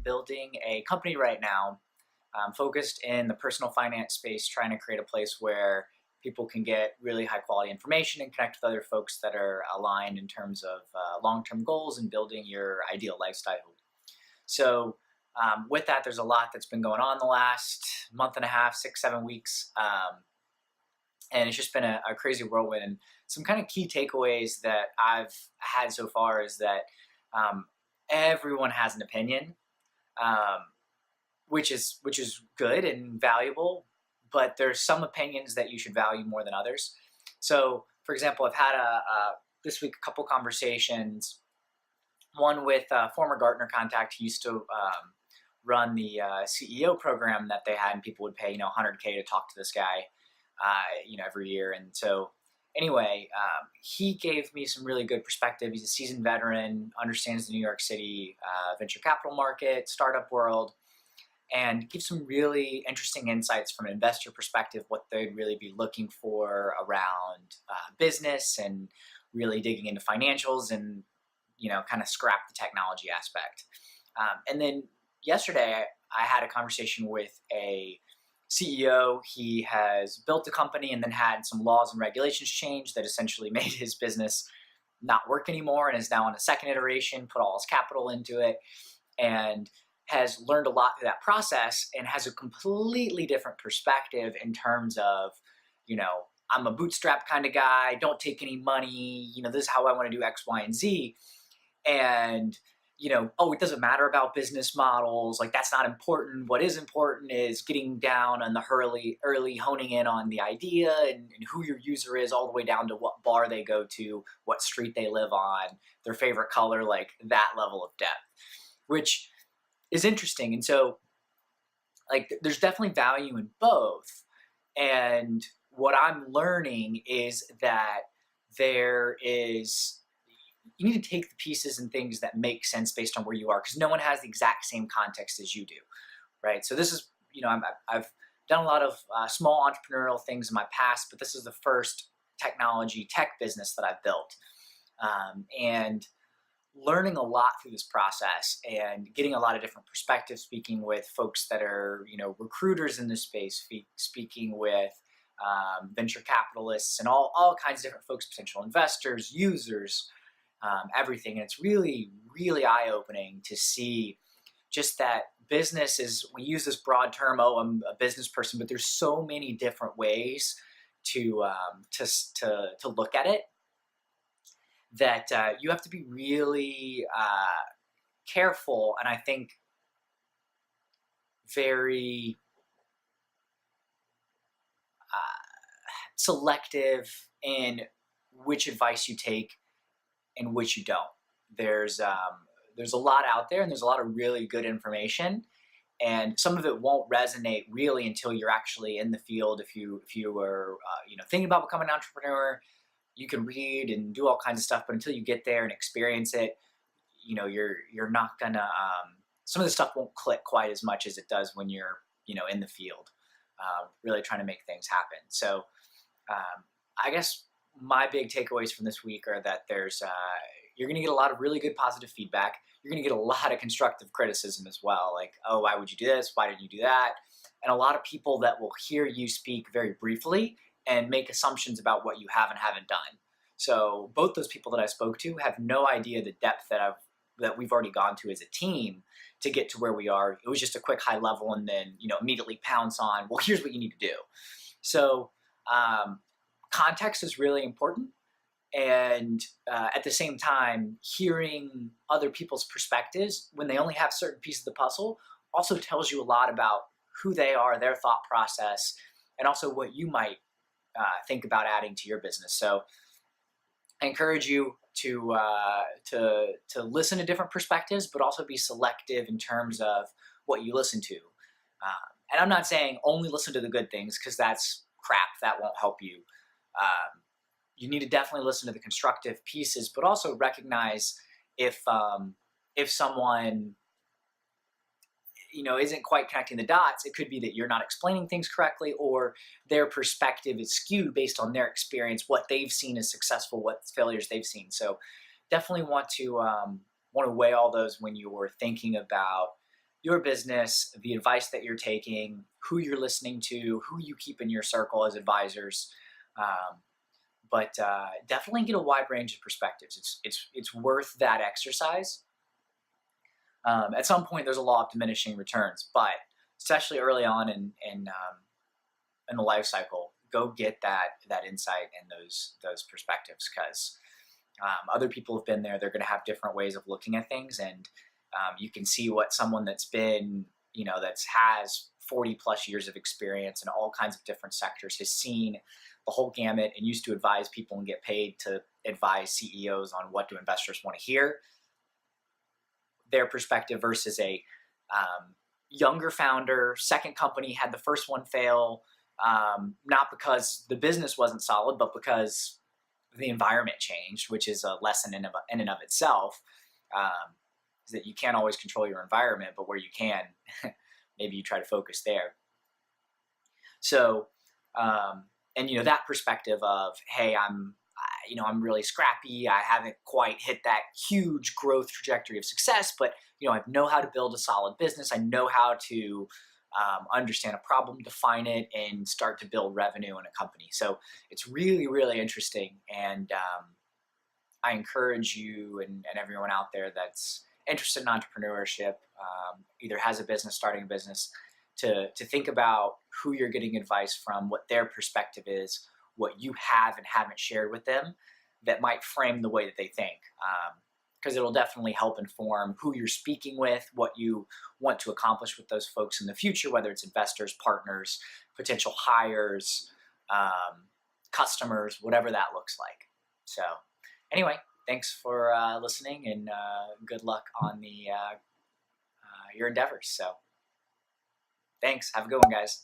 building a company right now focused in the personal finance space, trying to create a place where people can get really high quality information and connect with other folks that are aligned in terms of long-term goals and building your ideal lifestyle. So with that, there's a lot that's been going on the last month and a half, 6, 7 weeks. And it's just been a crazy whirlwind. And some kind of key takeaways that I've had so far is that everyone has an opinion, um, which is good and valuable, but there's some opinions that you should value more than others. So, for example, I've had this week a couple conversations. One with a former Gartner contact who used to run the CEO program that they had, and people would pay $100K to talk to this guy, every year. And so anyway, he gave me some really good perspective. He's a seasoned veteran, understands the New York City venture capital market, startup world, and gives some really interesting insights from an investor perspective, what they'd really be looking for around business and really digging into financials and, kind of scrap the technology aspect. And then yesterday, I had a conversation with a CEO. He has built a company and then had some laws and regulations change that essentially made his business not work anymore, and is now in a second iteration, put all his capital into it, and has learned a lot through that process and has a completely different perspective in terms of, I'm a bootstrap kind of guy, don't take any money, this is how I want to do X, Y, and Z. And it doesn't matter about business models. Like, that's not important. What is important is getting down on the early honing in on the idea and who your user is, all the way down to what bar they go to, what street they live on, their favorite color, like that level of depth, which is interesting. And so, there's definitely value in both. And what I'm learning is that you need to take the pieces and things that make sense based on where you are, because no one has the exact same context as you do, right? So this is, I've done a lot of small entrepreneurial things in my past, but this is the first tech business that I've built. And learning a lot through this process and getting a lot of different perspectives, speaking with folks that are, recruiters in this space, speaking with venture capitalists and all kinds of different folks, potential investors, users, everything. And it's really, really eye-opening to see just that business is, we use this broad term, I'm a business person, but there's so many different ways to look at it, that you have to be really careful, and I think very selective in which advice you take and which you don't. There's a lot out there, and there's a lot of really good information, and some of it won't resonate really until you're actually in the field. If you are thinking about becoming an entrepreneur, you can read and do all kinds of stuff, but until you get there and experience it, you're not gonna. Some of the stuff won't click quite as much as it does when you're in the field, really trying to make things happen. So I guess my big takeaways from this week are that you're going to get a lot of really good positive feedback. You're going to get a lot of constructive criticism as well. Like, oh, why would you do this? Why didn't you do that? And a lot of people that will hear you speak very briefly and make assumptions about what you have and haven't done. So both those people that I spoke to have no idea the depth that we've already gone to as a team to get to where we are. It was just a quick high level, and then immediately pounce on, well, here's what you need to do. So context is really important, and at the same time, hearing other people's perspectives when they only have certain pieces of the puzzle also tells you a lot about who they are, their thought process, and also what you might think about adding to your business. So I encourage you to listen to different perspectives, but also be selective in terms of what you listen to. And I'm not saying only listen to the good things, because that's crap. That won't help you. You need to definitely listen to the constructive pieces, but also recognize if someone isn't quite connecting the dots. It could be that you're not explaining things correctly, or their perspective is skewed based on their experience, what they've seen as successful, what failures they've seen. So definitely want to weigh all those when you were thinking about your business, the advice that you're taking, who you're listening to, who you keep in your circle as advisors. Um, but definitely get a wide range of perspectives. It's worth that exercise. At some point, there's a law of diminishing returns, but especially early on in the life cycle, go get that insight and those perspectives, because other people have been there. They're going to have different ways of looking at things, and you can see what someone that's been, that's has 40 plus years of experience in all kinds of different sectors has seen the whole gamut and used to advise people and get paid to advise CEOs on what do investors want to hear. Their perspective versus a younger founder, second company, had the first one fail, not because the business wasn't solid, but because the environment changed, which is a lesson in and of itself. Is that you can't always control your environment, but where you can, maybe you try to focus there. So, and that perspective of, hey, I'm really scrappy. I haven't quite hit that huge growth trajectory of success, but I know how to build a solid business. I know how to understand a problem, define it, and start to build revenue in a company. So it's really, really interesting, and I encourage you and everyone out there that's interested in entrepreneurship, either has a business, starting a business, to think about who you're getting advice from, what their perspective is, what you have and haven't shared with them that might frame the way that they think. Because it'll definitely help inform who you're speaking with, what you want to accomplish with those folks in the future, whether it's investors, partners, potential hires, customers, whatever that looks like. So anyway, thanks for listening, and good luck on your endeavors. So thanks. Have a good one, guys.